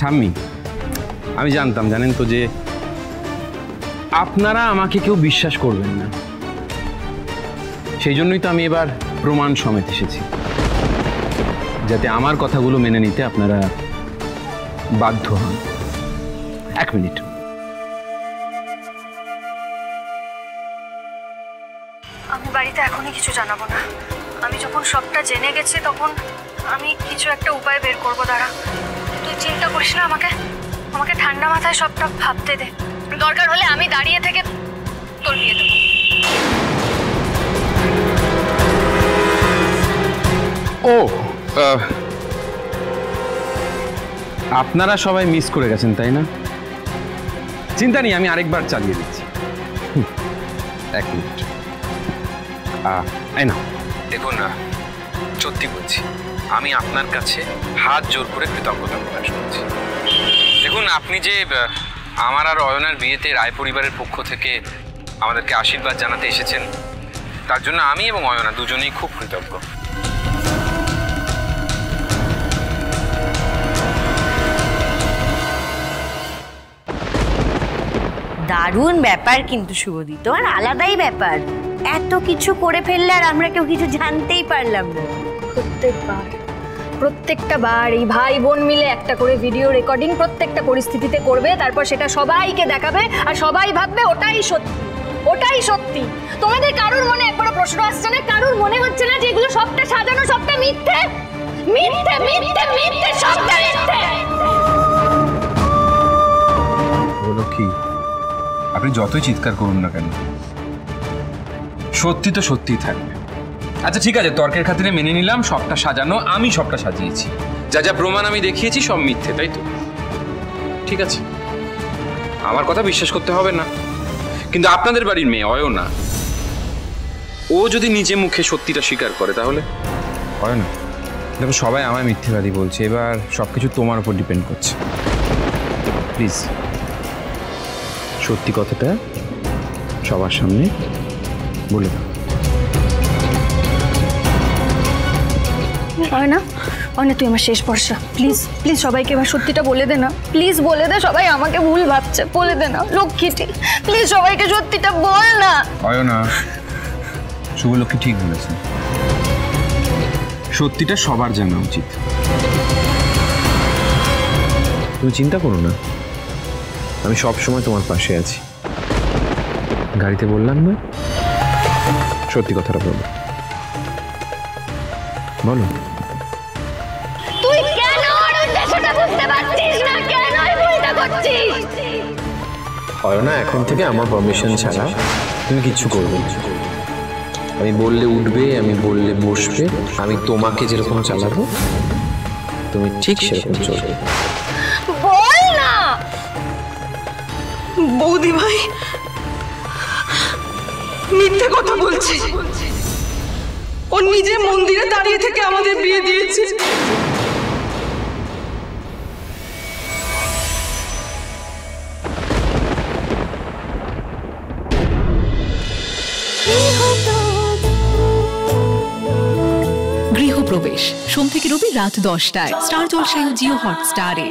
ঠাম্মি, আমি জানতাম, জানেন তো, যে আপনারা আমাকে কেউ বিশ্বাস করবেন না। সেই জন্যই তো আমি এবার প্রমাণ সমেত এসেছি, যাতে আমার কথাগুলো মেনে নিতে আপনারা বাধ্য হন। 1 মিনিট। আমি বাড়িতে এখনই কিছু জানাবো না। আমি যখন সবটা জেনে গেছি তখন আমি কিছু একটা উপায় বের করবো। দাঁড়া, তুই চিন্তা করিস না, আমাকে ঠান্ডা মাথায় সবটা ভাবতে দে। দরকার হলে আমি দাঁড়িয়ে থেকে তোর বিয়ে দেবো। ও, আপনারা সবাই মিস করে গেছেন, তাই না? চিন্তা নেই, আমি আরেকবার চালিয়ে দিচ্ছি। 1 মিনিট। এই না, দেখুন না, সত্যি বলছি, আমি আপনার কাছে হাত জোর করে কৃতজ্ঞতা প্রকাশ করছি। দেখুন, আপনি যে আমার আর অয়নার বিয়েতে রায় পরিবারের পক্ষ থেকে আমাদেরকে আশীর্বাদ জানাতে এসেছেন, তার জন্য আমি এবং অয়না দুজনেই খুব কৃতজ্ঞ। দারুণ ব্যাপার কিন্তু শুভদী, তোমার আলাদাই ব্যাপার। এত কিছু করে ফেললে আর আমরা কেউ কিছু জানতেই পারলাম না। প্রত্যেকটা বার এই ভাই বোন মিলে একটা করে ভিডিও রেকর্ডিং প্রত্যেকটা পরিস্থিতিতে করবে, তারপর সেটা সবাইকে দেখাবে আর সবাই ভাববে ওটাই সত্যি, ওটাই সত্যি। তোমাদের কারোর মনে একবারও প্রশ্ন আসছে না? কারোর মনে হচ্ছে না যে এগুলো সবটা সাজানো, সবটা মিথ্যে? মিথ্যে, মিথ্যে, মিথ্যে, সবটা মিথ্যে। বলো কি, আপনি যতই চিৎকার করুন না কেন, সত্যি তো সত্যিই থাকবে। আচ্ছা ঠিক আছে, তর্কের খাতিরে মেনে নিলাম সবটা সাজানো, আমি সবটা সাজিয়েছি, যা যা প্রমাণ আমি দেখিয়েছি সব মিথ্যে, তাই তো? ঠিক আছে, আমার কথা বিশ্বাস করতে হবে না, কিন্তু আপনাদের বাড়ির মেয়ে অয়না, ও যদি নিজে মুখে সত্যিটা স্বীকার করে তাহলে? অয়না, দেখো, সবাই আমায় মিথ্যেবাদী বলছে, এবার সবকিছু তোমার উপর ডিপেন্ড করছে। প্লিজ সত্যি কথাটা সবার সামনে বলে দাও। অয়না, তুই আমার শেষ ভরসা। প্লিজ প্লিজ সবাইকে এবার সত্যিটা বলে দে না, প্লিজ বলে দে। সবাই আমাকে ভুল ভাবছে, বলে দে না লক্ষ্মীটি, প্লিজ সবাইকে সত্যিটা বল না। অয়না, শুভলক্ষ্মী ঠিক বলেছে, সত্যিটা সবার জানা উচিত। তুমি চিন্তা করো না, আমি সব সময় তোমার পাশে আছি। গাড়িতে বললাম না, সত্যি কথাটা বলো, বলো। তুই কেন ওর উদ্দেশ্যটা বুঝতে পারছিস না? কেন এই ভুলটা করছিস? অয়না, এখন থেকে আমার পারমিশন ছাড়া তুমি কিচ্ছু করবে না। আমি বললে উঠবে, আমি বললে বসবে, আমি তোমাকে যেরকম চালাবো তুমি ঠিক সেরকম চলবে। বল না। বৌদি ভাই মিথ্যে কথা বলছে, ও নিজে মন্দিরে দাঁড়িয়ে থেকে আমাদের বিয়ে দিয়েছে। গৃহপ্রবেশ সোম থেকে রবি রাত 10টায় স্টার জলসায় ও জিও হটস্টারে।